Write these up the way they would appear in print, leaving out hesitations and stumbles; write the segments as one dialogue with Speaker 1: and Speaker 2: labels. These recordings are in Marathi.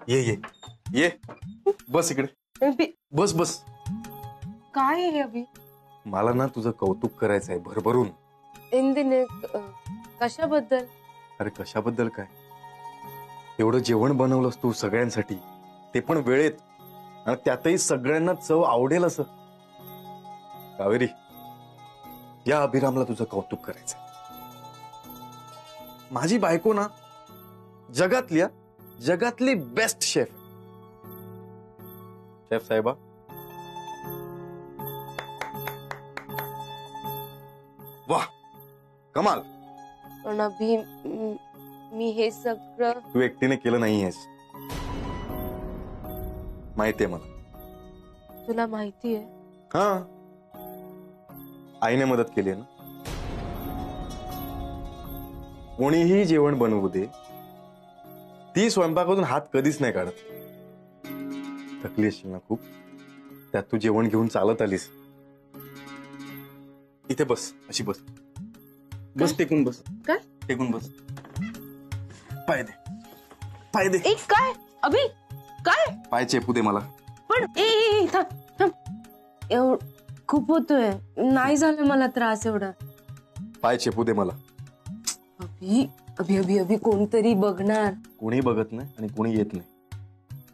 Speaker 1: ये ये ये बस इकडे बस बस.
Speaker 2: काय आहे अभि?
Speaker 1: मला ना तुझं कौतुक करायचंय भरभरून.
Speaker 2: इंदिने कशाबद्दल?
Speaker 1: अरे कशाबद्दल काय, एवढं जेवण बनवलंस तू सगळ्यांसाठी, ते पण वेळेत, आणि त्यातही सगळ्यांना चव आवडेल असं. कावेरी, या अभिरामला तुझं कौतुक करायचंय. माझी बायको ना जगातली बेस्ट शेफ. शेफ साहेबा, वाह कमाल.
Speaker 2: पण अभि मी हे सगळं
Speaker 1: तू एकटीने केलं नाहीयेस, माहितीये मला.
Speaker 2: तुला माहिती आहे?
Speaker 1: हा, आईने मदत केली आहे ना. कोणीही जेवण बनवू दे, ती स्वयंपाकातून हात कधीच नाही काढत. थकली असशील ना खूप, त्यात तू जेवण घेऊन चालत आलीस. इथे बस, अशी बस बस, टेकून बस.
Speaker 2: काय
Speaker 1: टेकून बस, पाय दे, पाय दे.
Speaker 2: एक काय अभि, काय
Speaker 1: पाय चेपू दे मला.
Speaker 2: पण खूप होतोय, नाही झालं मला त्रास एवढा.
Speaker 1: पाय चेपू दे मला.
Speaker 2: अभि अभि अभि अभि कोणतरी बघणार.
Speaker 1: कोणी बघत नाही आणि कोणी येत नाही.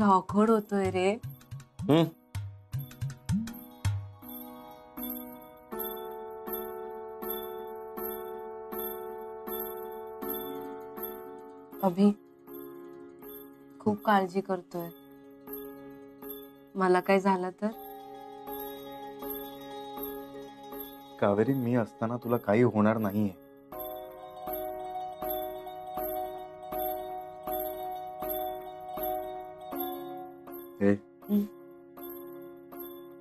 Speaker 2: अवघड होतोय रे. अभि खूप काळजी करतोय. मला काय झालं तर?
Speaker 1: कावेरी, मी असताना तुला काही होणार नाहीये.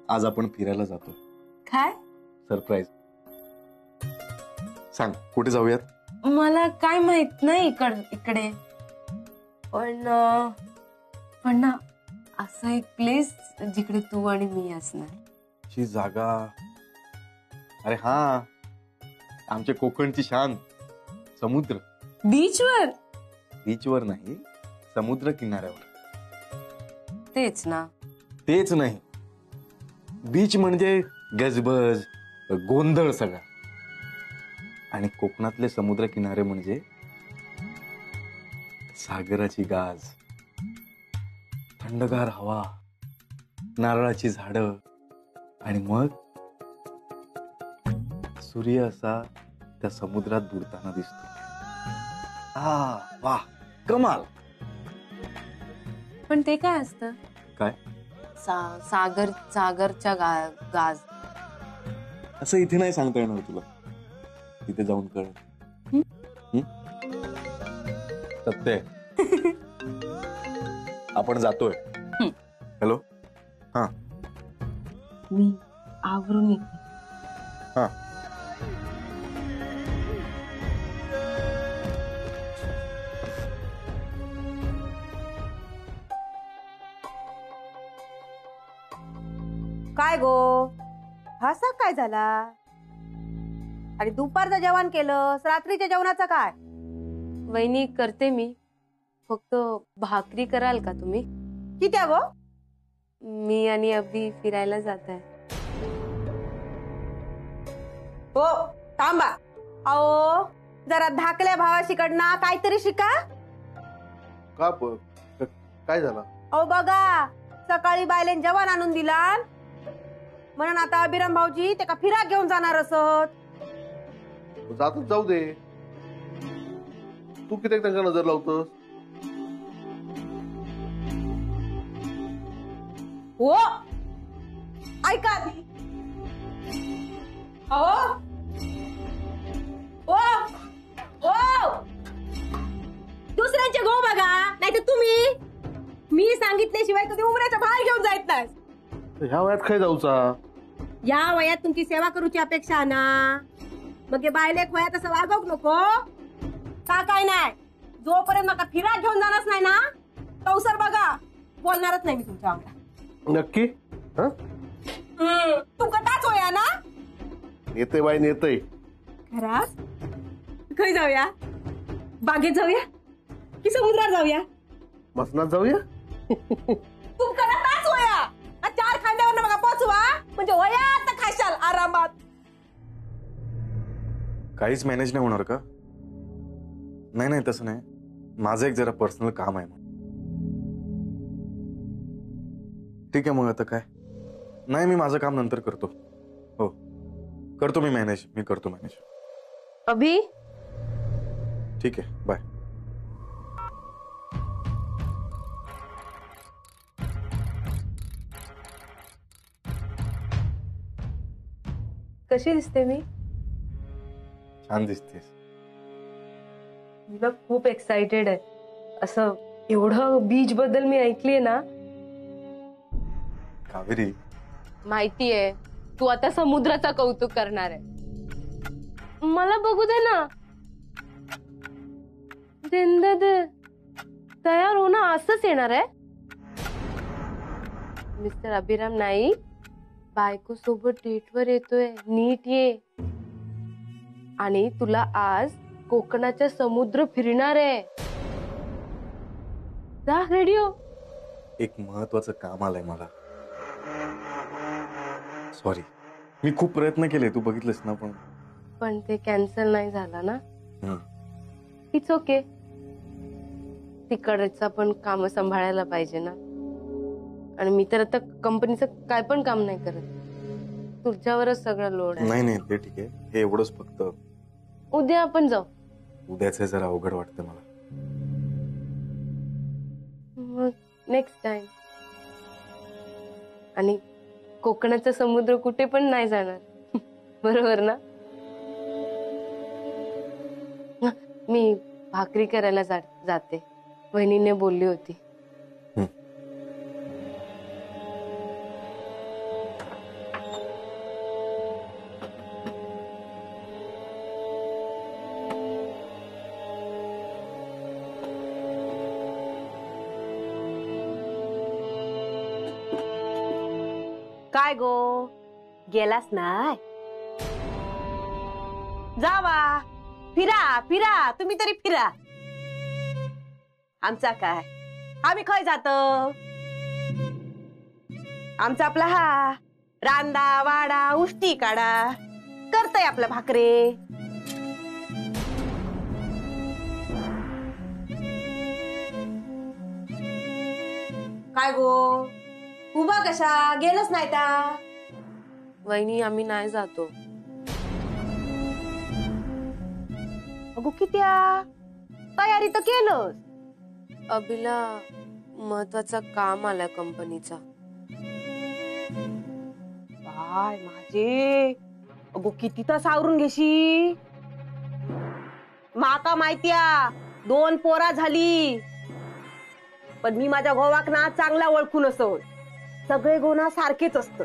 Speaker 1: आज आपण फिरायला जातो.
Speaker 2: काय
Speaker 1: सरप्राईज. सांग कुठे जाऊयात?
Speaker 2: मला काय माहित नाही इकडे, पण ना असं एक प्लेस जिकडे तू आणि मी असणार.
Speaker 1: ची जागा? अरे हा, आमच्या कोकणची शान, समुद्र.
Speaker 2: बीचवर?
Speaker 1: बीचवर नाही, समुद्र किनाऱ्यावर.
Speaker 2: तेच ना.
Speaker 1: तेच नाही, बीच म्हणजे गजबज गोंधळ सगळा, आणि कोकणातले समुद्र किनारे म्हणजे सागराची गाज, थंडगार हवा, नारळाची झाडं, आणि मग सूर्य असा त्या समुद्रात बुडताना दिसतो. वाह कमाल.
Speaker 2: पण ते काय असतं?
Speaker 1: काय?
Speaker 2: सागरच्या गाज.
Speaker 1: असं इथे नाही सांगता येणार तुला, तिथे जाऊन कळ. सत्य आपण जातोय. हॅलो. हा,
Speaker 2: मी आवरून येते.
Speaker 1: हा,
Speaker 3: काय गो, हसा काय झाला? आणि दुपारचं जेवण केलं, रात्रीच्या जेवणाचं काय?
Speaker 2: वहिनी करते मी, फक्त भाकरी कराल का तुम्ही?
Speaker 3: किती गो?
Speaker 2: मी आणि अभि फिरायला जात आहे.
Speaker 3: हो थांबा. अहो जरा धाकल्या भावाशीकडनं काहीतरी शिका.
Speaker 1: का काय झालं?
Speaker 3: अहो बघा, सकाळी बायलेन जेवण आणून दिला, म्हणून आता अभिराम भाऊजी ते का फिरा घेऊन जाणार असत.
Speaker 4: जातच जाऊ दे, तू किती त्यांना नजर लावतोस?
Speaker 3: हो ऐका आधी. अहो दुसऱ्यांचे गो बघा, नाही तर तुम्ही मी सांगितल्याशिवाय कधी उमऱ्याच्या बाहेर घेऊन जायत नाही.
Speaker 4: ह्या वयात काय जाऊचा?
Speaker 3: या वयात तुमची सेवा करूची अपेक्षा ना, मग बायलेक वयात असं वागवू नको का? काय नाही, जोपर्यंत नका फिरा घेऊन जाणारच नाही ना, तवसर बघा बोलणारच नाही मी तुमच्या अंगला.
Speaker 4: नक्की?
Speaker 3: तू कटाच होया ना?
Speaker 4: नेते बाई नेते.
Speaker 3: खराच? खय जाऊया? बागेत जाऊया की समुद्रात जाऊया?
Speaker 4: मसनात जाऊया?
Speaker 3: तुमकडे ताच वया 4 खांद्यावर बघा पोचवा म्हणजे वयात खाशाल आरामात.
Speaker 1: काहीच मॅनेज नाही होणार का? नाही नाही तसं नाही, माझं एक जरा पर्सनल काम आहे. ठीक आहे मग आता काय, नाही मी माझं काम नंतर करतो. हो करतो मी मॅनेज, मी करतो मॅनेज.
Speaker 2: अभि
Speaker 1: ठीक आहे बाय.
Speaker 2: कशी दिसते मी?
Speaker 1: छान दिसतेस.
Speaker 2: मी ना खूप एक्साइटेड आहे. असं एवढं बीच बद्दल मी ऐकलीये ना.
Speaker 1: कावेरी
Speaker 2: माहितीये तू आता समुद्राचा कौतुक करणार आहे. मला बघू दे ना. जिंदद तयार हो ना, असंच येणार आहे. मिस्टर अभिराम नाईक बायको सोबत डेटवर येतोय, नीट ये. आणि तुला आज कोकणाचा समुद्र फिरणार आहे. जा रेडिओ.
Speaker 1: एक महत्वाचं काम आलंय मला. सॉरी, मी खूप प्रयत्न केले, तू बघितलंस ना.
Speaker 2: पण ते कॅन्सल नाही झालं ना.
Speaker 1: हं.
Speaker 2: It's okay. तिकडचा पण काम सांभाळायला पाहिजे ना. आणि मी तर आता कंपनीचं काय पण काम नाही करत. तुझ्यावरच सगळं लोड आहे.
Speaker 1: नाही नाही ते ठीक आहे, हे एवढंच फक्त.
Speaker 2: उद्या आपण जाऊ.
Speaker 1: उद्याचं जरा अवघड वाटतं मला.
Speaker 2: Next time. आणि कोकणाचा समुद्र कुठे पण नाही जाणार. बरोबर ना. मी भाकरी करायला जाते. वहिनीने बोलली होती.
Speaker 3: काय गो गेलास नाही? जावा फिरा फिरा, तुम्ही तरी फिरा. आमचा काय, आम्ही खय जातो. आमचा आपला हा रांदा वाडा उष्टी काढा करतय आपल्या भाकरे. काय गो उभा कशा गेलच नाही ता?
Speaker 2: वहिनी आम्ही नाही जातो.
Speaker 3: अगो कित्या तयारी तर केलंस.
Speaker 2: अभिला महत्वाचा काम आलाय कंपनीचा.
Speaker 3: बाय माझे, अगो किती तास आवरून घेशी. माका माहितीया 2 पोरा झाली. पण मी माझ्या गोवाक ना चांगला ओळखून असो. सगळे गोना सारखेच असत.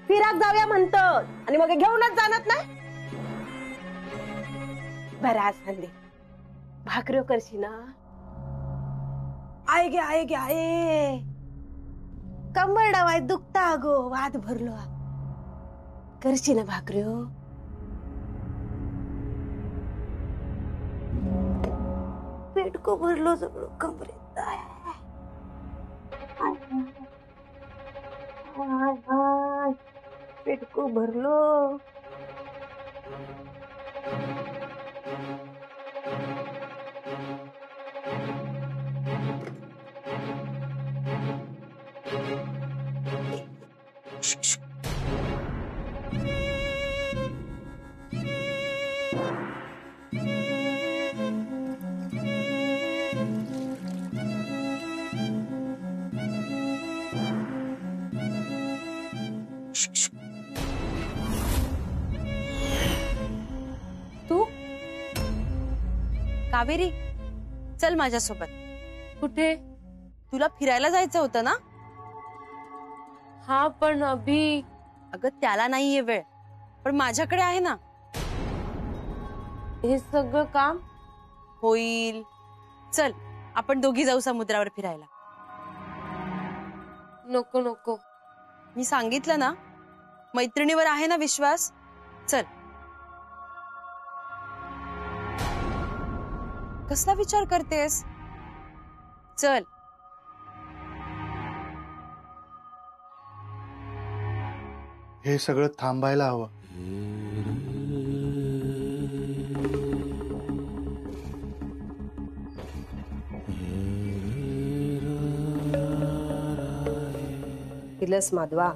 Speaker 3: फिराक जाऊया म्हणतात आणि मग घेऊनच जाणार नाही. बरं आज संदे भाकरी करशी ना. आय गे आय गे आये, कंबर डावाय दुखता अगो, वाद भरलो. करशी ना भाकरी. पेटको भरलो सगळं कंबरेत. पेटको भरलो.
Speaker 5: तू कावेरी चल माझ्यासोबत.
Speaker 2: कुठे?
Speaker 5: तुला फिरायला जायचं होतं ना.
Speaker 2: हा पण अभि.
Speaker 5: अगं त्याला नाहीये वेळ, पण माझ्याकडे आहे ना.
Speaker 2: हे सगळं काम
Speaker 5: होईल. चल आपण दोघी जाऊ समुद्रावर फिरायला.
Speaker 2: नको नको.
Speaker 5: मी सांगितलं ना, मैत्रिणीवर आहे ना विश्वास. चल. कसला विचार करतेस? चल
Speaker 6: हे सगळं थांबायला हवं.
Speaker 3: दिलंस माधवा.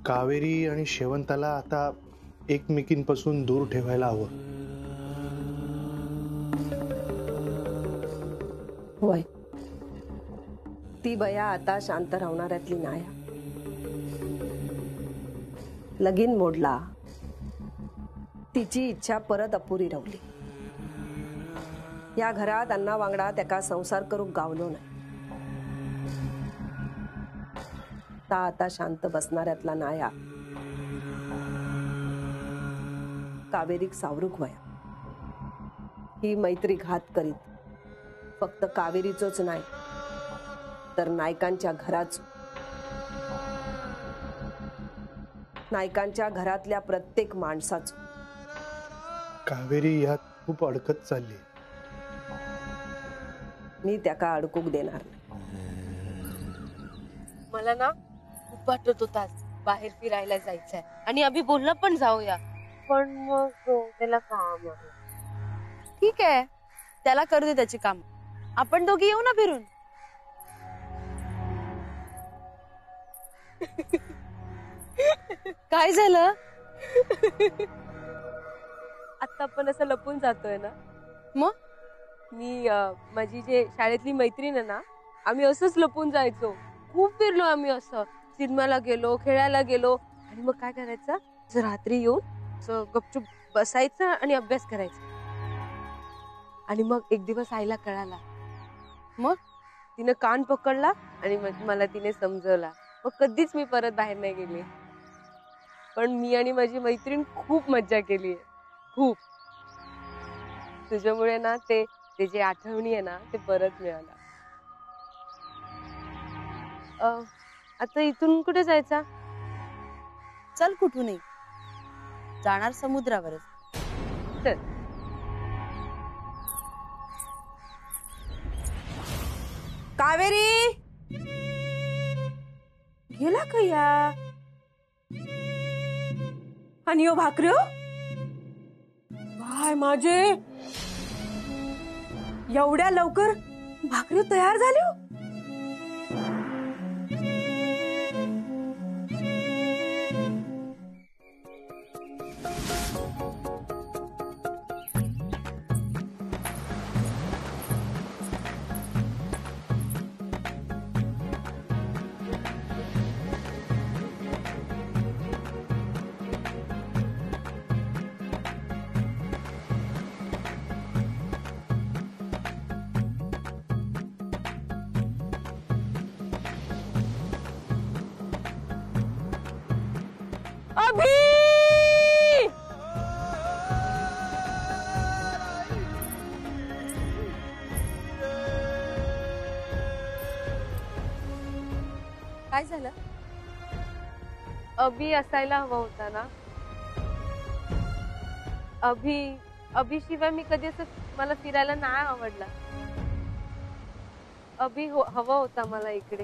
Speaker 6: कावेरी आणि शेवंताला आता एकमेकींपासून दूर ठेवायला हवं.
Speaker 3: होय, ती बया आता शांत राहणाऱ्यातली नाही. लगीन मोडला, तिची इच्छा परत अपुरी राहिली. या घरात अन्ना वांगडा त्याका संसार करूक गावलो नाही. ता आता शांत बसणाऱ्यातला नाया. कावेरीक सावरूक वया. ही मैत्री घात करीत फक्त कावेरीचोच नाही तर नायकांच्या घराच, नायकांच्या घरातल्या प्रत्येक माणसाच.
Speaker 6: कावेरी यात खूप अडकत चालली.
Speaker 3: मी त्याका अडकूक देणार नाही.
Speaker 2: मला ना खूप वाटत होता बाहेर फिरायला जायचंय आणि अभि बोलला पण जाऊया, पण मग त्याला काम आहे.
Speaker 5: ठीक आहे, त्याला करू दे त्याची काम. आपण दोघी येऊ ना फिरून. काय झालं?
Speaker 2: आता आपण असं लपून जातोय ना.
Speaker 5: मग
Speaker 2: मी माझी जे शाळेतली मैत्रीण आहे ना, आम्ही असंच लपून जायचो. खूप फिरलो आम्ही, असं सिनेमाला गेलो, खेळायला गेलो. आणि मग काय करायचं, असं रात्री येऊन असं गपचूप बसायचं आणि अभ्यास करायचा. आणि मग एक दिवस आईला कळाला.
Speaker 5: मग
Speaker 2: तिने कान पकडला आणि मला तिने समजवला. मग कधीच मी परत बाहेर नाही गेले. पण मी आणि माझी मैत्रीण खूप मज्जा केली, खूप. तुझ्यामुळे ना ते जे आठवणी आहे ना ते परत मिळाला. आता इथून कुठे जायचा?
Speaker 5: चल, कुठूनही जाणार समुद्रावरच.
Speaker 2: चल.
Speaker 3: कावेरी गेला का या? आणि ओ भाकऱ्यो काय माझे एवढ्या लवकर भाकऱ्यो तयार झाल्या?
Speaker 2: अभि!
Speaker 5: काय झालं?
Speaker 2: अभि असायला हवा होता ना. अभि शिवाय मी कधी असं मला फिरायला नाही आवडला. अभि हवा होता मला इकडे.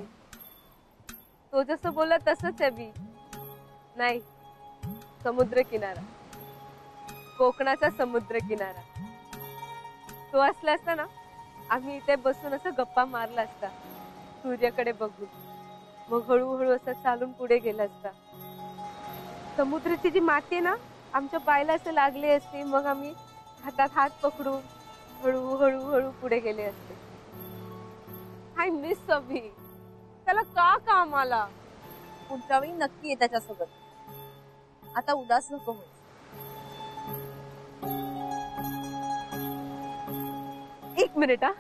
Speaker 2: तो जसं बोलला तसंच आहे. अभि नाही, समुद्र किनारा, कोकणाचा समुद्र किनारा. तो असला असता ना, आम्ही इथे बसून असं गप्पा मारला असता सूर्याकडे बघून. मग हळूहळू असं चालून पुढे गेला असता. समुद्राची जी माती आहे ना आमच्या पायाला असं लागली असते. मग आम्ही हातात हात पकडून हळू हळू हळू पुढे गेले असते. आय मिस अभि. त्याला का काम आला?
Speaker 5: पुढच्या वेळी नक्की आहे त्याच्यासोबत. आता उदास नको होस.
Speaker 2: एक मिनिट हा.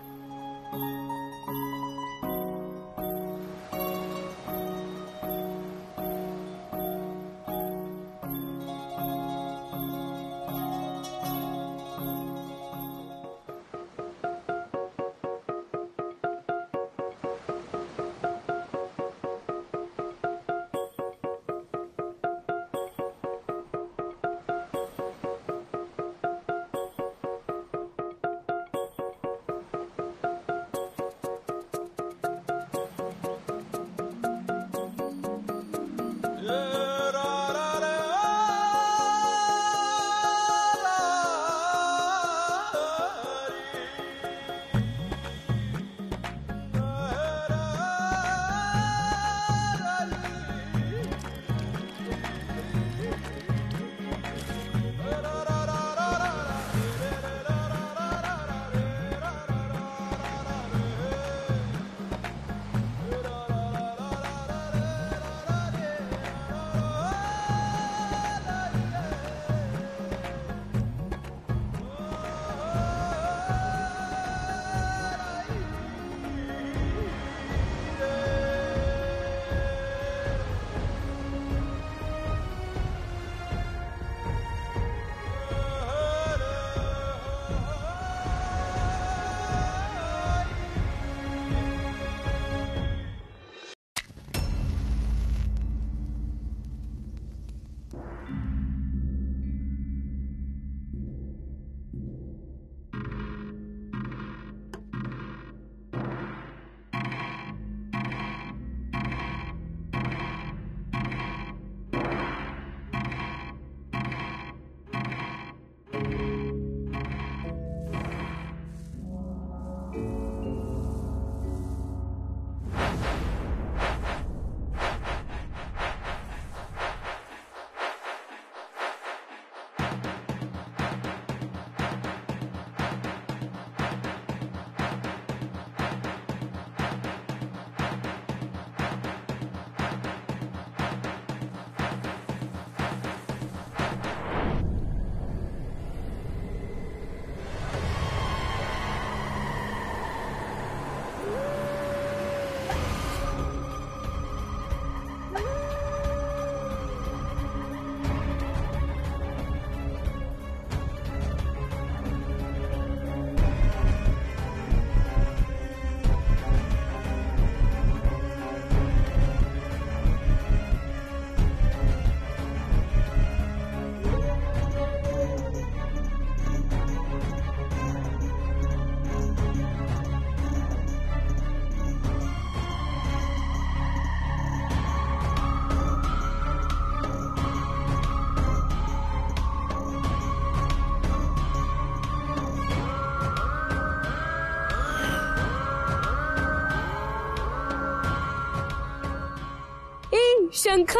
Speaker 2: शंख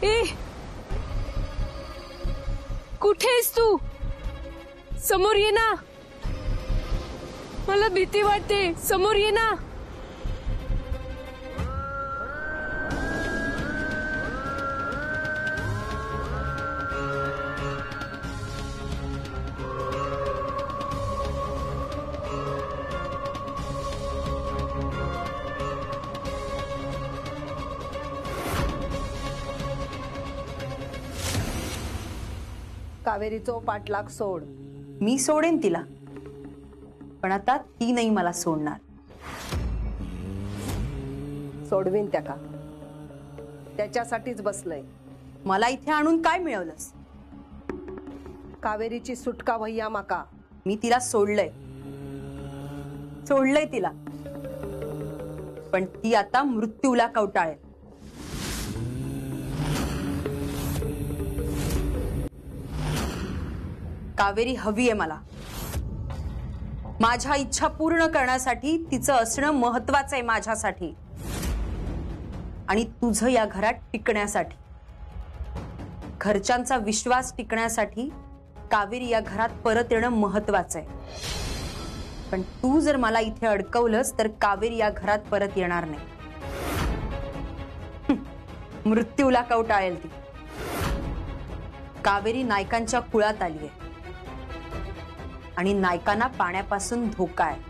Speaker 2: ए कुठेस तू? समोर ये ना, मला भीती वाटते. समोर ये ना.
Speaker 3: कावेरीचो पाठलाग सोड.
Speaker 5: मी सोडेन तिला, पण आता ती नाही मला सोडणार.
Speaker 3: सोडवीन त्याका, त्याच्यासाठीच बसलंय.
Speaker 5: मला इथे आणून काय मिळवलंस?
Speaker 3: कावेरीची सुटका भैया माका.
Speaker 5: मी तिला सोडलंय तिला, पण ती आता मृत्यूला कवटाळेल. कावेरी हवी आहे मला. माझ्या इच्छा पूर्ण करण्यासाठी तिचं असणं महत्वाचं आहे माझ्यासाठी, आणि तुझं या घरात टिकण्यासाठी, घरच्यांचा विश्वास टिकण्यासाठी कावेरी या घरात परत येणं महत्वाचं आहे. पण तू जर मला इथे अडकवलंस तर कावेरी या घरात परत येणार नाही. मृत्यूला कवटाळेल ती. कावेरी नायकांच्या कुळात आली आहे, आणि नायकांना पाण्यापासून धोका आहे.